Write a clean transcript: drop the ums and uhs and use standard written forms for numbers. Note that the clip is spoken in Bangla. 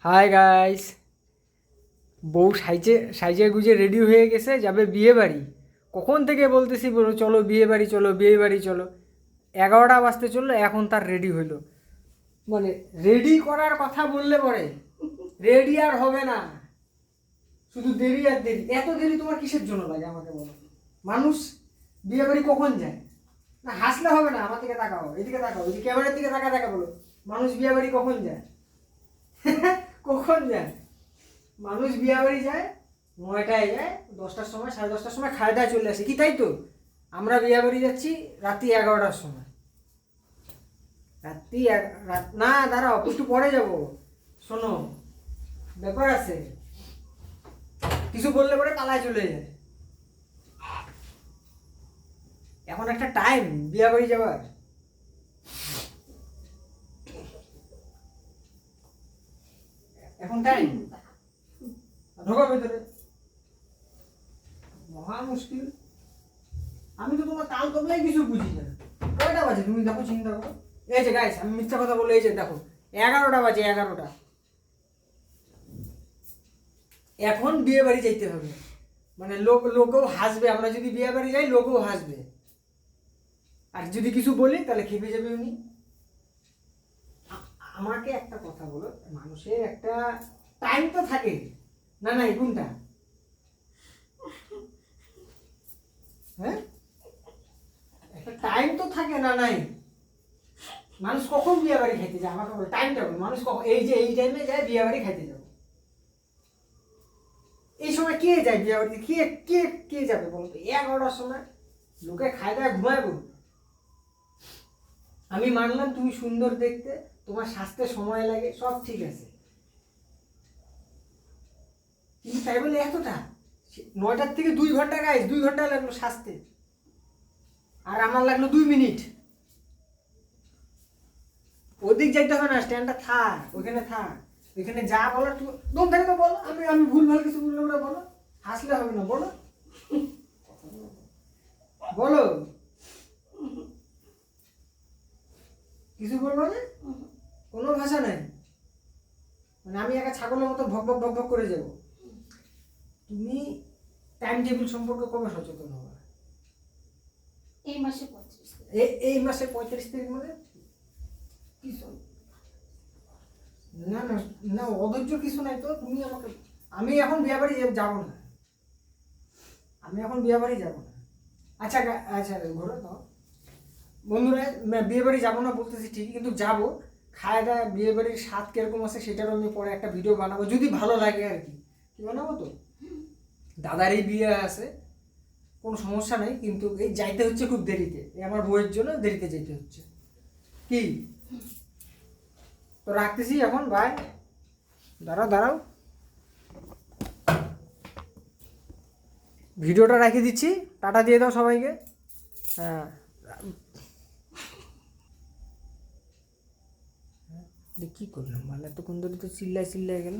হাই গাইস, বউ সাইজে সাইজে গুজে রেডি হয়ে গেছে, যাবে বিয়ে বাড়ি। কখন থেকে বলতেছি বলো চলো বিয়ে বাড়ি চলো, বিয়ে বাড়ি চলো। 11টা বাজতে চললো, এখন তার রেডি হইলো। মানে রেডি করার কথা বললে পরে রেডি আর হবে না, শুধু দেরি আর দেরি। এত দেরি তোমার কিসের জন্য লাগে আমাকে বলো? মানুষ বিয়ে বাড়ি কখন যায়? না হাসলে হবে না, আমার দিকে তাকাও, এদিকে তাকাও, এদিকে ক্যামেরার দিকে দেখা বলো। মানুষ বিয়ে বাড়ি কখন যায়? কখন যায়? মানুষ বিয়ে বাড়ি যায় 9টায়, যায় 10টার সময়, 10:30টার সময় খাওয়া দাওয়া চলে আসে, কি তাই তো? আমরা বিয়ে বাড়ি যাচ্ছি রাত্রি 11টার সময়। না দাঁড়াও, একটু পরে যাব। শোনো, ব্যাপার আছে, কিছু বললে পরে পালায় চলে যায়। এখন একটা টাইম বিয়ে বাড়ি যাওয়ার। এখন টাইম, ঢোকা ভেতরে। মহা মুশকিল। আমি তো তোমার তাল তবলাই কিছু বুঝি না। কয়টা বাজে তুমি দেখো, চিন্তা করো। এই যে গাইস, আমি মিথ্যা কথা বলে, এই যে দেখো 11টা বাজে, 11টা। এখন বিয়ে বাড়ি যাইতে হবে, মানে লোকেও হাসবে। আমরা যদি বিয়ে বাড়ি যাই লোকেও হাসবে, আর যদি কিছু বলি তাহলে খেপে যাবে উনি। আমাকে একটা কথা বলো, মানুষের একটা টাইম তো থাকে না? নাই কোনটা? হ্যাঁ, একটা টাইম তো থাকে না? নাই? মানুষ কখন বিয়ে বাড়ি খাইতে যায় আমাকে বলো, টাইমটা বলো। মানুষ কখন, এই যে এই টাইমে যায় বিয়ে বাড়ি খাইতে যাবো, এই সময় কে যায় বিয়ে বাড়িতে? কে কে কে যাবে বলো তো? 11টার সময় লোকে খায় দায় ঘুমায় বল। আমি মানলাম তুমি সুন্দর দেখতে, তোমার স্বাস্থ্যে সময় লাগে, সব ঠিক আছে, কিন্তু তাই বলে এতটা? 9টার থেকে 2 ঘন্টা, গাইস 2 ঘন্টা লাগলো সাজতে, আর আমার লাগলো 2 মিনিট। ওদিক যাইতে হবে না, স্ট্যান্ডটা থাক, ওইখানে থাক। ওইখানে যা বলার তুমি দম থেকে তো বলো। আমি আমি ভুল ভাল কিছু বললাম না, বলো। হাসলে হবে না, বলো বলো। কিছু বলবো না, কোনো ভাষা নাই। মানে আমি একা ছাগলের মতো ভক ভক ভক ভক করে যাব। তুমি টাইম টেবিল সম্পর্কে কবে সচেতন হবে? এই মাসে 35। এই মাসে 35 তারিখ মানে কিছু না না না, অধৈর্য কিছু নাই তো। তুমি আমাকে, আমি এখন বিয়ে বাড়ি যাবো না, আমি এখন বিয়ে বাড়ি যাবো না। আচ্ছা আচ্ছা ঘোরো তো বন্ধুরা, বিয়ে বাড়ি যাবো না বলতেছি ঠিকই, কিন্তু যাবো। খায় দায় বিয়ে বাড়ির স্বাদ কিরকম আছে সেটারও আমি পরে একটা ভিডিও বানাবো, যদি ভালো লাগে আর কি। কি বানাবো তো? দাদারই বিয়ে আছে, কোনো সমস্যা নেই, কিন্তু এই যাইতে হচ্ছে খুব দেরিতে, এই আমার বউয়ের জন্য দেরিতে যেতে হচ্ছে। কি তো রাখতেছি এখন, বাই। দাঁড়াও দাঁড়াও, ভিডিওটা রেখে দিচ্ছি, টাটা দিয়ে দাও সবাইকে। হ্যাঁ, কি করলাম, মানে এতক্ষণ ধরে তো চিল্লায় গেল।